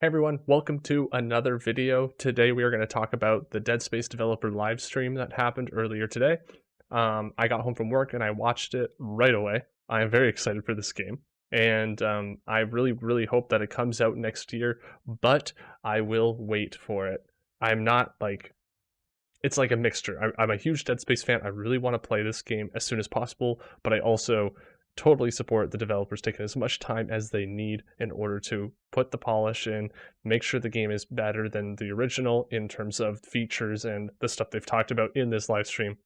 Hey everyone, welcome to another video. Today we are going to talk about the Dead Space developer live stream that happened earlier today. I got home from work and I watched it right away. I am very excited for this game, and I really hope that it comes out next year, but I will wait for it. I'm not like, it's like a mixture. I'm a huge Dead Space fan. I really want to play this game as soon as possible, but I also totally support the developers taking as much time as they need in order to put the polish in, make sure the game is better than the original in terms of features and the stuff they've talked about in this live stream.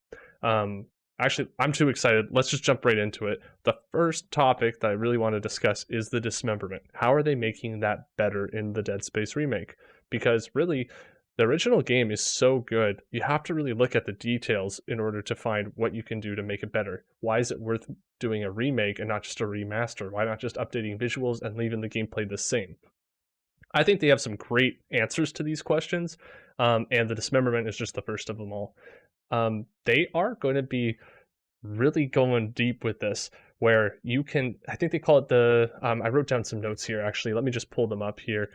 Actually, I'm too excited. Let's just jump right into it. The first topic that I really want to discuss is the Dismemberment. How are they making that better in the Dead Space remake? Because really, the original game is so good, you have to really look at the details in order to find what you can do to make it better. Why is it worth doing a remake and not just a remaster? Why not just updating visuals and leaving the gameplay the same? I think they have some great answers to these questions, and the Dismemberment is just the first of them all. They are going to be really going deep with this, where you can, I think they call it the, I wrote down some notes here actually, let me just pull them up here.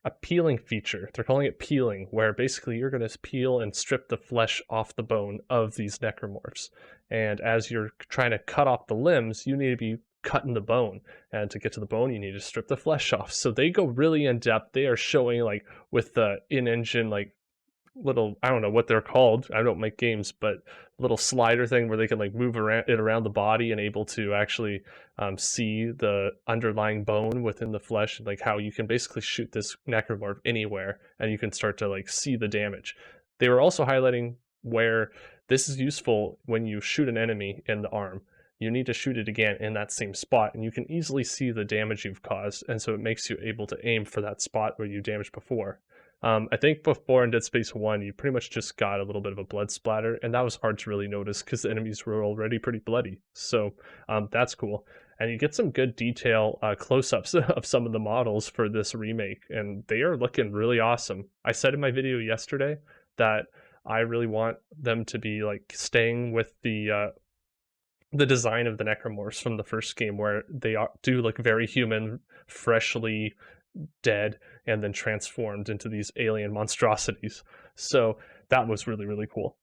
A peeling feature. They're calling it peeling, where basically you're going to peel and strip the flesh off the bone of these necromorphs. And as you're trying to cut off the limbs, you need to be cutting the bone. And to get to the bone, you need to strip the flesh off. So they go really in depth. They are showing, like, with the in-engine, like, little, I don't know what they're called, I don't make games, but little slider thing where they can like move around the body and able to actually see the underlying bone within the flesh, and like how you can basically shoot this necromorph anywhere and you can start to like see the damage. They were also highlighting where this is useful when you shoot an enemy in the arm. You need to shoot it again in that same spot, and you can easily see the damage you've caused, and so it makes you able to aim for that spot where you damaged before. I think before in Dead Space 1, you pretty much just got a little bit of a blood splatter, and that was hard to really notice because the enemies were already pretty bloody. So that's cool. And you get some good detail close-ups of some of the models for this remake, and they are looking really awesome. I said in my video yesterday that I really want them to be like staying with the design of the necromorphs from the first game, where they do look very human, freshly dead, and then transformed into these alien monstrosities. So that was really cool.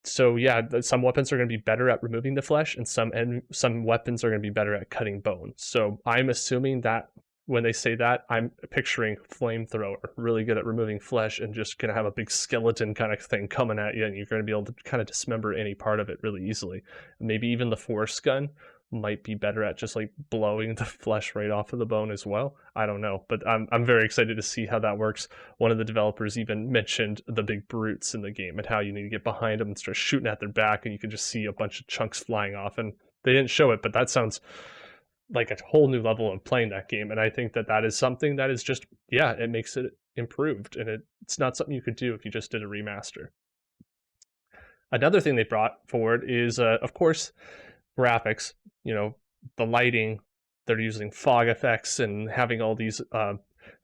So yeah, some weapons are going to be better at removing the flesh, and some weapons are going to be better at cutting bone. So I'm assuming that when they say that, I'm picturing flamethrower, really good at removing flesh, and just going to have a big skeleton kind of thing coming at you, and you're going to be able to kind of dismember any part of it really easily. Maybe even the force gun might be better at just like blowing the flesh right off of the bone as well. I don't know, but I'm very excited to see how that works. One of the developers even mentioned the big brutes in the game and how you need to get behind them and start shooting at their back, and you can just see a bunch of chunks flying off. And they didn't show it, but that sounds like a whole new level of playing that game. And I think that that is something that is just, yeah, it makes it improved, and it's not something you could do if you just did a remaster. Another thing they brought forward is, of course, graphics. You know, the lighting. They're using fog effects and having all these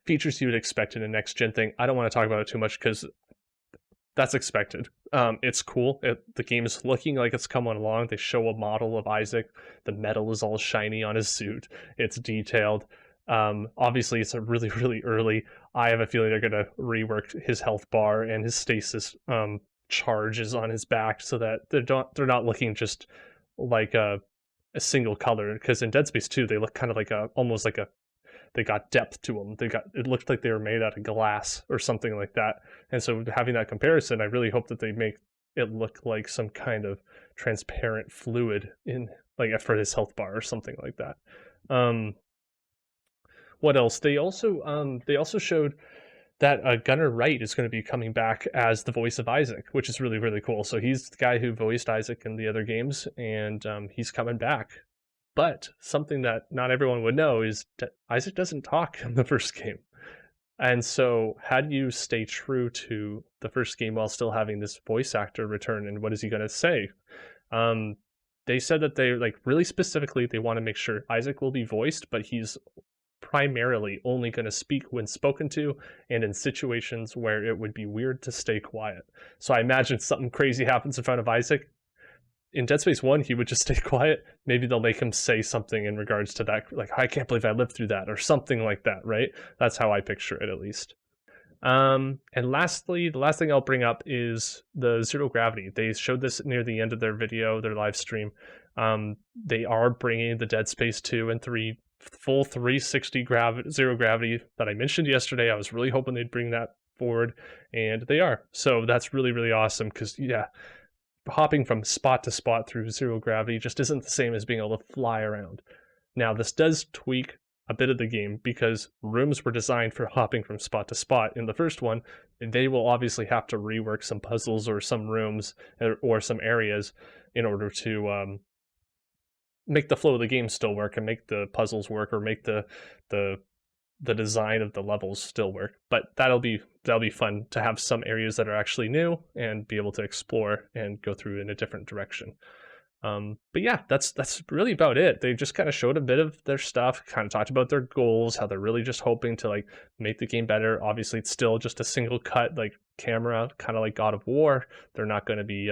features you would expect in a next gen thing. I don't want to talk about it too much because that's expected. It's cool. The game is looking like it's coming along. They show a model of Isaac. The metal is all shiny on his suit. It's detailed. Obviously, it's a really early. I have a feeling they're going to rework his health bar and his stasis charges on his back so that they're not looking just like a single color, because in Dead Space 2 they look kind of like almost like they got depth to them. It looked like they were made out of glass or something like that. And so having that comparison, I really hope that they make it look like some kind of transparent fluid in like for his health bar or something like that. What else? They also showed that Gunnar Wright is going to be coming back as the voice of Isaac, which is really cool. So he's the guy who voiced Isaac in the other games, and he's coming back. But something that not everyone would know is that Isaac doesn't talk in the first game. And so how do you stay true to the first game while still having this voice actor return, and what is he going to say? They said that they, like, really specifically, they want to make sure Isaac will be voiced, but he's primarily only going to speak when spoken to and in situations where it would be weird to stay quiet. So I imagine something crazy happens in front of Isaac, in Dead Space 1, he would just stay quiet. Maybe they'll make him say something in regards to that, like, I can't believe I lived through that, or something like that, right? That's how I picture it, at least. And lastly, the last thing I'll bring up is the zero gravity. They showed this near the end of their video, their live stream. They are bringing the Dead Space 2 and 3 full 360 zero gravity that I mentioned yesterday. I was really hoping they'd bring that forward, and they are. So that's really, really awesome, because, yeah, hopping from spot to spot through zero gravity just isn't the same as being able to fly around. Now, this does tweak a bit of the game because rooms were designed for hopping from spot to spot in the first one. They will obviously have to rework some puzzles or some rooms or some areas in order to make the flow of the game still work and make the puzzles work, or make the design of the levels still work. But that'll be fun to have some areas that are actually new and be able to explore and go through in a different direction. But yeah, that's really about it. They just kind of showed a bit of their stuff, kind of talked about their goals, how they're really just hoping to like make the game better. Obviously, it's still just a single cut like camera, kind of like God of War. They're not going to be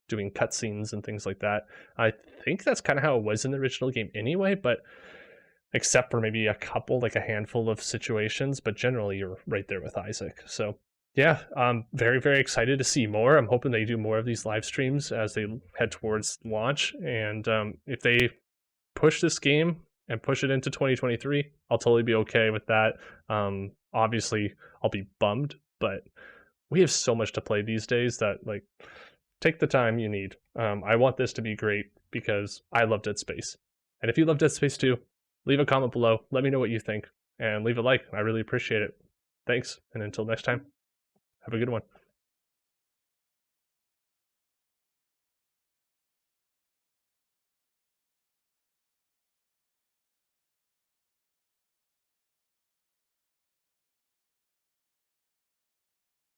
doing cutscenes and things like that. I think that's kind of how it was in the original game anyway, but except for maybe a couple, like a handful of situations, but generally you're right there with Isaac. So yeah, I'm very, very excited to see more. I'm hoping they do more of these live streams as they head towards launch. And if they push this game and push it into 2023, I'll totally be okay with that. Obviously, I'll be bummed, but we have so much to play these days that, like, take the time you need. I want this to be great because I love Dead Space. And if you love Dead Space 2, leave a comment below. Let me know what you think. And leave a like. I really appreciate it. Thanks. And until next time, have a good one.